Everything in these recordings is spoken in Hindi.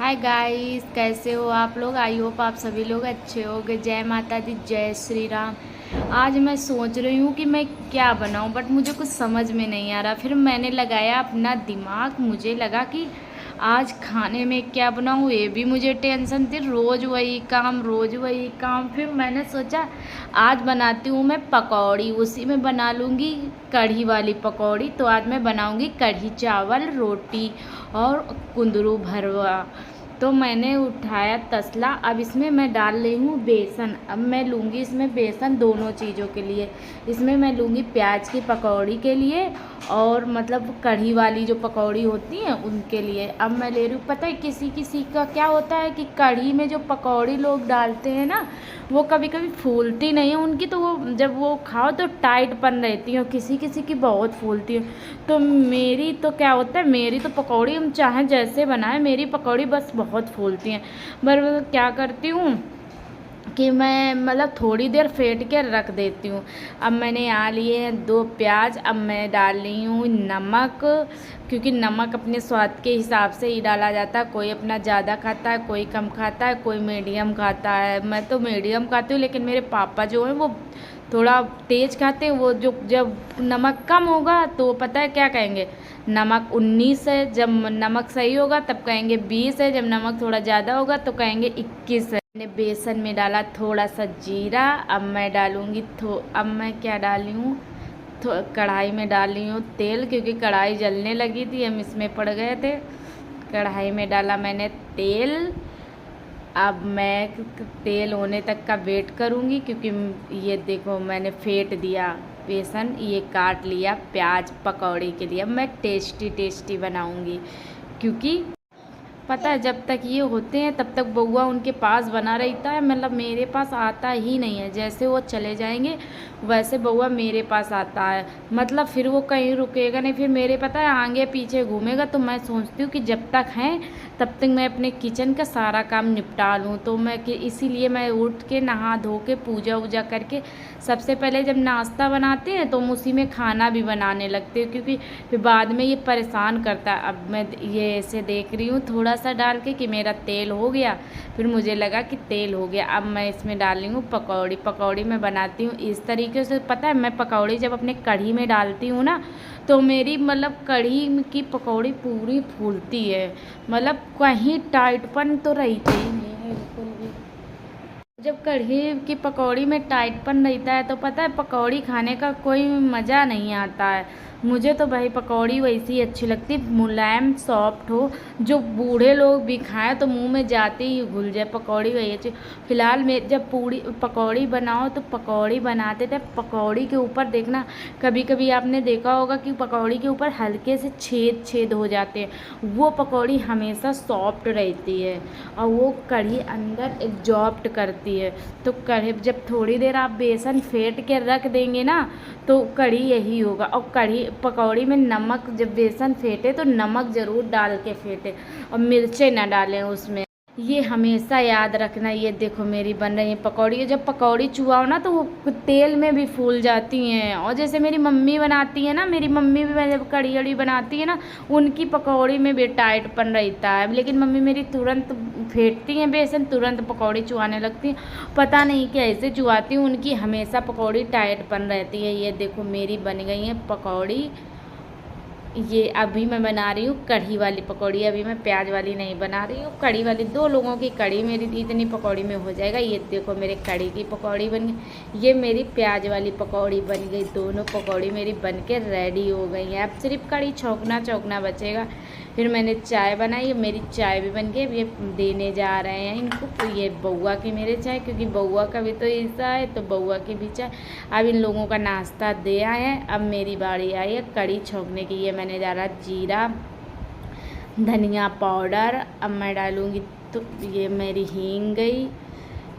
हाय गाइस, कैसे हो आप लोग। आई होप आप सभी लोग अच्छे होगे। जय माता दी, जय श्री राम। आज मैं सोच रही हूँ कि मैं क्या बनाऊँ, बट मुझे कुछ समझ में नहीं आ रहा। फिर मैंने लगाया अपना दिमाग, मुझे लगा कि आज खाने में क्या बनाऊँ। ये भी मुझे टेंशन थी, रोज़ वही काम रोज़ वही काम। फिर मैंने सोचा आज बनाती हूँ मैं पकौड़ी, उसी में बना लूँगी कढ़ी वाली पकौड़ी। तो आज मैं बनाऊँगी कढ़ी चावल, रोटी और कुंदरू भरवा। तो मैंने उठाया तसला, अब इसमें मैं डाल रही हूँ बेसन। अब मैं लूँगी इसमें बेसन दोनों चीज़ों के लिए। इसमें मैं लूँगी प्याज की पकौड़ी के लिए और मतलब कढ़ी वाली जो पकौड़ी होती हैं उनके लिए। अब मैं ले रही हूँ, पता है किसी किसी का क्या होता है कि कढ़ी में जो पकौड़ी लोग डालते हैं ना, वो कभी कभी फूलती नहीं है उनकी, तो वो जब वो खाओ तो टाइटपन रहती है, और किसी किसी की बहुत फूलती है। तो मेरी तो क्या होता है, मेरी तो पकौड़ी हम चाहे जैसे बनाए, मेरी पकौड़ी बस बहुत फूलती हैं। पर क्या करती हूँ कि मैं मतलब थोड़ी देर फेंट के रख देती हूँ। अब मैंने यहाँ लिए हैं 2 प्याज। अब मैं डाल रही हूँ नमक, क्योंकि नमक अपने स्वाद के हिसाब से ही डाला जाता है। कोई अपना ज़्यादा खाता है, कोई कम खाता है, कोई मीडियम खाता है। मैं तो मीडियम खाती हूँ, लेकिन मेरे पापा जो हैं वो थोड़ा तेज़ खाते हैं। वो जो जब नमक कम होगा तो वो पता है क्या कहेंगे, नमक 19 है। जब नमक सही होगा तब कहेंगे 20 है। जब नमक थोड़ा ज़्यादा होगा तो कहेंगे 21 है। मैंने बेसन में डाला थोड़ा सा जीरा। अब मैं डालूँगी अब मैं क्या डाली हूँ, कढ़ाई में डाल रही हूँ तेल, क्योंकि कढ़ाई जलने लगी थी, हम इसमें पड़ गए थे। कढ़ाई में डाला मैंने तेल। अब मैं तेल होने तक का वेट करूँगी, क्योंकि ये देखो मैंने फेंट दिया बेसन, ये काट लिया प्याज पकौड़ी के लिए। अब मैं टेस्टी टेस्टी बनाऊँगी, क्योंकि पता है जब तक ये होते हैं तब तक बउआ उनके पास बना रहता है, मतलब मेरे पास आता ही नहीं है। जैसे वो चले जाएंगे वैसे बउआ मेरे पास आता है, मतलब फिर वो कहीं रुकेगा नहीं, फिर मेरे पता है आगे पीछे घूमेगा। तो मैं सोचती हूँ कि जब तक हैं तब तक मैं अपने किचन का सारा काम निपटा लूँ। तो मैं इसीलिए मैं उठ के नहा धो के पूजा वूजा करके सबसे पहले जब नाश्ता बनाते हैं तो हम उसी में खाना भी बनाने लगते हैं, क्योंकि फिर बाद में ये परेशान करता है। अब मैं ये ऐसे देख रही हूँ थोड़ा सा डाल के कि मेरा तेल हो गया। फिर मुझे लगा कि तेल हो गया। अब मैं इसमें डाल रही हूँ पकौड़ी। पकौड़ी मैं बनाती हूँ इस तरीके से, पता है मैं पकौड़ी जब अपने कढ़ी में डालती हूँ ना, तो मेरी मतलब कढ़ी की पकौड़ी पूरी फूलती है, मतलब कहीं टाइटपन तो रहती ही नहीं है बिल्कुल भी। जब कढ़ी की पकौड़ी में टाइटपन रहता है तो पता है पकौड़ी खाने का कोई मज़ा नहीं आता है। मुझे तो भाई पकौड़ी वैसी अच्छी लगती, मुलायम सॉफ्ट हो, जो बूढ़े लोग भी खाएं तो मुंह में जाते ही घुल जाए, पकौड़ी वही अच्छी। फिलहाल मैं जब पूड़ी पकौड़ी बनाओ तो पकौड़ी बनाते थे, पकौड़ी के ऊपर देखना, कभी कभी आपने देखा होगा कि पकौड़ी के ऊपर हल्के से छेद छेद हो जाते हैं, वो पकौड़ी हमेशा सॉफ्ट रहती है और वो कढ़ी अंदर एब्जॉर्ब करती है। तो कढ़ी जब थोड़ी देर आप बेसन फेंट के रख देंगे ना, तो कढ़ी यही होगा। और कढ़ी पकौड़ी में नमक, जब बेसन फेंटे तो नमक ज़रूर डाल के फेंटे, और मिर्चें ना डालें उसमें, ये हमेशा याद रखना। ये देखो मेरी बन रही है पकौड़ी। जब पकौड़ी चुआओ ना तो वो तेल में भी फूल जाती हैं। और जैसे मेरी मम्मी बनाती है ना, मेरी मम्मी भी जब कढ़ी अड़ी बनाती है ना, उनकी पकौड़ी में भी टाइटपन रहता है, लेकिन मम्मी मेरी तुरंत फेंटती हैं बेसन, तुरंत पकौड़ी चुआने लगती हैं। पता नहीं कैसे चुआती हूँ, उनकी हमेशा पकौड़ी टाइटपन रहती है। ये देखो मेरी बन गई है पकौड़ी। ये अभी मैं बना रही हूँ कढ़ी वाली पकौड़ी, अभी मैं प्याज वाली नहीं बना रही हूँ, कढ़ी वाली। 2 लोगों की कढ़ी मेरी इतनी पकौड़ी में हो जाएगा। ये देखो मेरे कढ़ी की पकौड़ी बन गई, ये मेरी प्याज वाली पकौड़ी बन गई। दोनों पकौड़ी मेरी बन के रेडी हो गई हैं। अब सिर्फ कढ़ी छौंकना बचेगा। फिर मैंने चाय बनाई, मेरी चाय भी बन गई। ये देने जा रहे हैं इनको, तो ये बउआ की मेरे चाय, क्योंकि बउआ का भी तो हिस्सा है, तो बउआ की भी चाय। अब इन लोगों का नाश्ता दे आए हैं, अब मेरी बारी आई है कढ़ी छौंकने की। ये मैंने डाला जीरा, धनिया पाउडर। अब मैं डालूँगी, तो ये मेरी हींग गई,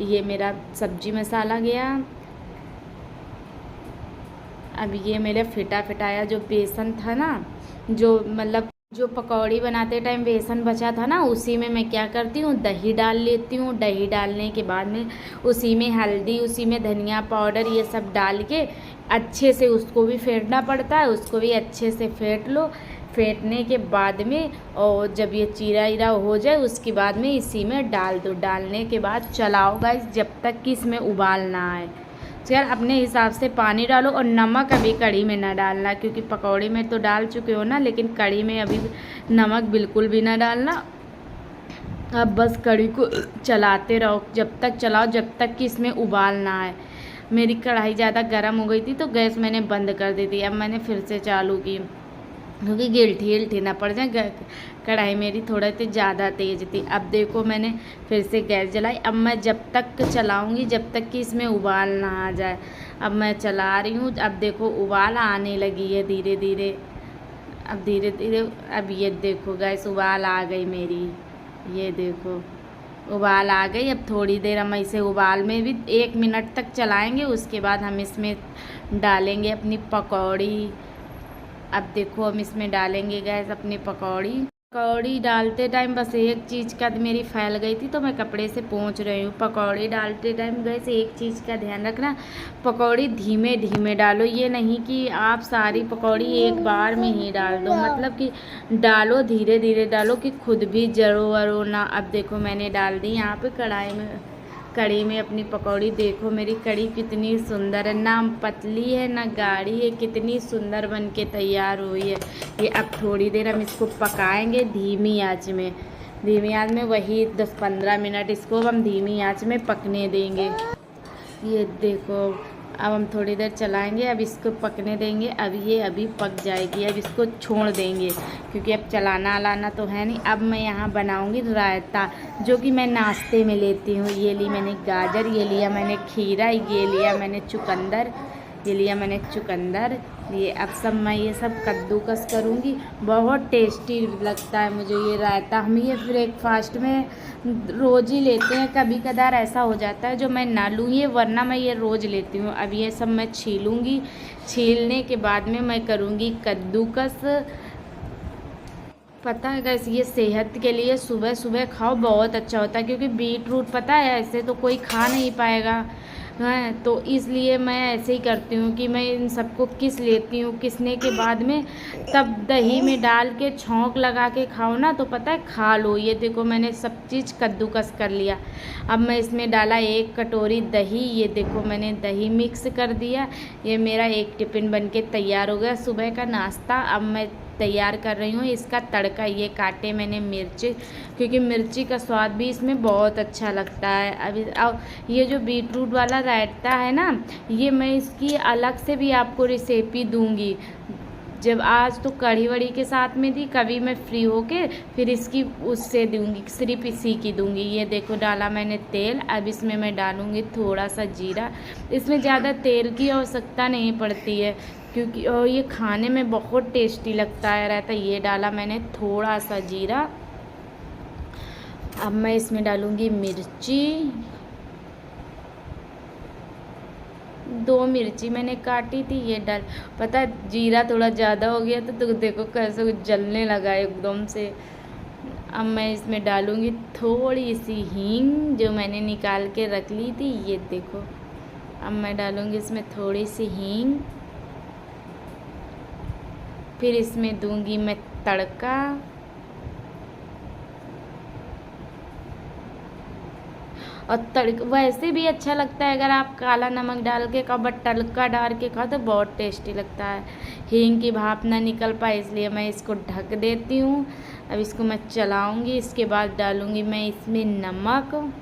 ये मेरा सब्जी मसाला गया। अब ये मेरा फिटा फिटाया जो बेसन था ना, जो मतलब जो पकौड़ी बनाते टाइम बेसन बचा था ना, उसी में मैं क्या करती हूँ, दही डाल लेती हूँ। दही डालने के बाद में उसी में हल्दी, उसी में धनिया पाउडर, ये सब डाल के अच्छे से उसको भी फेंटना पड़ता है, उसको भी अच्छे से फेंट लो। फेंटने के बाद में, और जब ये चीरा ईरा हो जाए उसके बाद में इसी में डाल दो। डालने के बाद चलाओ गाइस जब तक कि इसमें उबाल ना आए। तो यार अपने हिसाब से पानी डालो, और नमक अभी कढ़ी में ना डालना, क्योंकि पकौड़ी में तो डाल चुके हो ना, लेकिन कढ़ी में अभी नमक बिल्कुल भी ना डालना। अब बस कढ़ी को चलाते रहो, जब तक चलाओ जब तक कि इसमें उबाल ना आए। मेरी कढ़ाई ज़्यादा गर्म हो गई थी तो गैस मैंने बंद कर दी थी। अब मैंने फिर से चालू की, क्योंकि गिलठी ना पड़ जाए। कढ़ाई मेरी थोड़ा सी ज़्यादा तेज़ थी। अब देखो मैंने फिर से गैस जलाई। अब मैं जब तक चलाऊंगी जब तक कि इसमें उबाल ना आ जाए। अब मैं चला रही हूँ। अब देखो उबाल आने लगी है धीरे धीरे। अब धीरे धीरे अब ये देखो गैस उबाल आ गई मेरी, ये देखो उबाल आ गई। अब थोड़ी देर हम इसे उबाल में भी 1 मिनट तक चलाएंगे, उसके बाद हम इसमें डालेंगे अपनी पकौड़ी। अब देखो हम इसमें डालेंगे गैस अपनी पकौड़ी। पकौड़ी डालते टाइम बस एक चीज़ का मेरी फैल गई थी तो मैं कपड़े से पोंछ रही हूँ। पकौड़ी डालते टाइम गैस एक चीज़ का ध्यान रखना, पकौड़ी धीमे धीमे डालो। ये नहीं कि आप सारी पकौड़ी एक बार में ही डाल दो, मतलब कि डालो धीरे धीरे डालो कि खुद भी जरो वरो ना। अब देखो मैंने डाल दी यहाँ पे कढ़ी में अपनी पकौड़ी। देखो मेरी कढ़ी कितनी सुंदर है, ना पतली है ना गाढ़ी है, कितनी सुंदर बन के तैयार हुई है ये। अब थोड़ी देर हम इसको पकाएंगे धीमी आंच में। धीमी आंच में वही 10-15 मिनट इसको हम धीमी आंच में पकने देंगे। ये देखो अब हम थोड़ी देर चलाएंगे, अब इसको पकने देंगे। अब ये अभी पक जाएगी, अब इसको छोड़ देंगे क्योंकि अब चलाना अलाना तो है नहीं। अब मैं यहाँ बनाऊंगी रायता, जो कि मैं नाश्ते में लेती हूँ। ये ली मैंने गाजर, ये लिया मैंने खीरा, ये लिया मैंने चुकंदर, ये अब सब मैं ये सब कद्दूकस करूँगी। बहुत टेस्टी लगता है मुझे ये रायता। हम ये ब्रेकफास्ट में रोज़ ही लेते हैं, कभी कदार ऐसा हो जाता है जो मैं ना लूँ ये, वरना मैं ये रोज़ लेती हूँ। अब ये सब मैं छीलूँगी, छीलने के बाद में मैं करूँगी कद्दूकस। पता है गैस ये सेहत के लिए सुबह सुबह खाओ, बहुत अच्छा होता है, क्योंकि बीट रूट पता है ऐसे तो कोई खा नहीं पाएगा है, तो इसलिए मैं ऐसे ही करती हूँ कि मैं इन सबको किस लेती हूँ। किसने के बाद में तब दही में डाल के छौंक लगा के खाओ ना, तो पता है खा लो। ये देखो मैंने सब चीज़ कद्दूकस कर लिया। अब मैं इसमें डाला 1 कटोरी दही। ये देखो मैंने दही मिक्स कर दिया। ये मेरा एक टिफ़िन बन के तैयार हो गया सुबह का नाश्ता। अब मैं तैयार कर रही हूँ इसका तड़का। ये काटे मैंने मिर्च, क्योंकि मिर्ची का स्वाद भी इसमें बहुत अच्छा लगता है। अभी अब ये जो बीट रूट वाला रायता है ना, ये मैं इसकी अलग से भी आपको रेसिपी दूंगी। जब आज तो कढ़ी वड़ी के साथ में दी, कभी मैं फ्री होके फिर इसकी उससे दूंगी, सिर्फ इसी की दूंगी। ये देखो डाला मैंने तेल। अब इसमें मैं डालूंगी थोड़ा सा जीरा। इसमें ज़्यादा तेल की आवश्यकता नहीं पड़ती है, क्योंकि और ये खाने में बहुत टेस्टी लगता है रहता। ये डाला मैंने थोड़ा सा जीरा। अब मैं इसमें डालूंगी मिर्ची, 2 मिर्ची मैंने काटी थी, ये डाल। पता है जीरा थोड़ा ज़्यादा हो गया तो देखो कैसे जलने लगा एकदम से। अब मैं इसमें डालूंगी थोड़ी सी हींग जो मैंने निकाल के रख ली थी। ये देखो अब मैं डालूंगी इसमें थोड़ी सी हींग। फिर इसमें दूंगी मैं तड़का। और तड़का वैसे भी अच्छा लगता है अगर आप काला नमक डाल के खाओ, बट तड़का डाल के खाओ तो बहुत टेस्टी लगता है। हींग की भाप ना निकल पाए इसलिए मैं इसको ढक देती हूँ। अब इसको मैं चलाऊँगी, इसके बाद डालूँगी मैं इसमें नमक।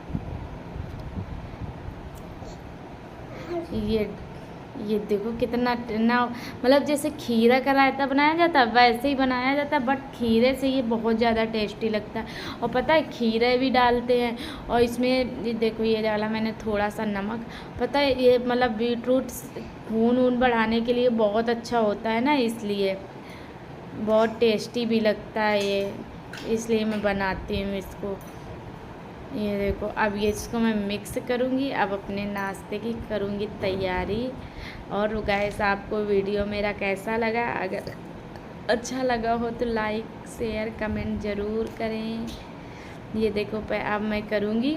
ये देखो कितना ना, मतलब जैसे खीरा का रायता बनाया जाता है वैसे ही बनाया जाता है, बट खीरे से ये बहुत ज़्यादा टेस्टी लगता है। और पता है खीरे भी डालते हैं। और इसमें ये देखो ये डाला मैंने थोड़ा सा नमक। पता है ये मतलब बीट रूट खून बढ़ाने के लिए बहुत अच्छा होता है ना, इसलिए बहुत टेस्टी भी लगता है ये, इसलिए मैं बनाती हूँ इसको। ये देखो अब ये इसको मैं मिक्स करूँगी। अब अपने नाश्ते की करूँगी तैयारी। और गाइस आपको वीडियो मेरा कैसा लगा? अगर अच्छा लगा हो तो लाइक शेयर कमेंट ज़रूर करें। ये देखो अब मैं करूँगी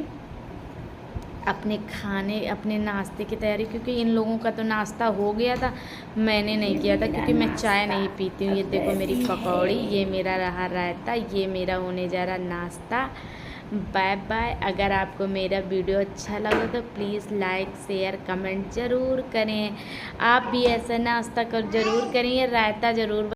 अपने खाने अपने नाश्ते की तैयारी, क्योंकि इन लोगों का तो नाश्ता हो गया था, मैंने नहीं किया था क्योंकि मैं चाय नहीं पीती हूँ। ये देखो मेरी पकौड़ी, ये मेरा रहा रायता, ये मेरा होने जा रहा नाश्ता। Bye bye. अगर आपको मेरा वीडियो अच्छा लगा तो प्लीज़ लाइक शेयर कमेंट ज़रूर करें। आप भी ऐसा नाश्ता कर ज़रूर करें, रायता ज़रूर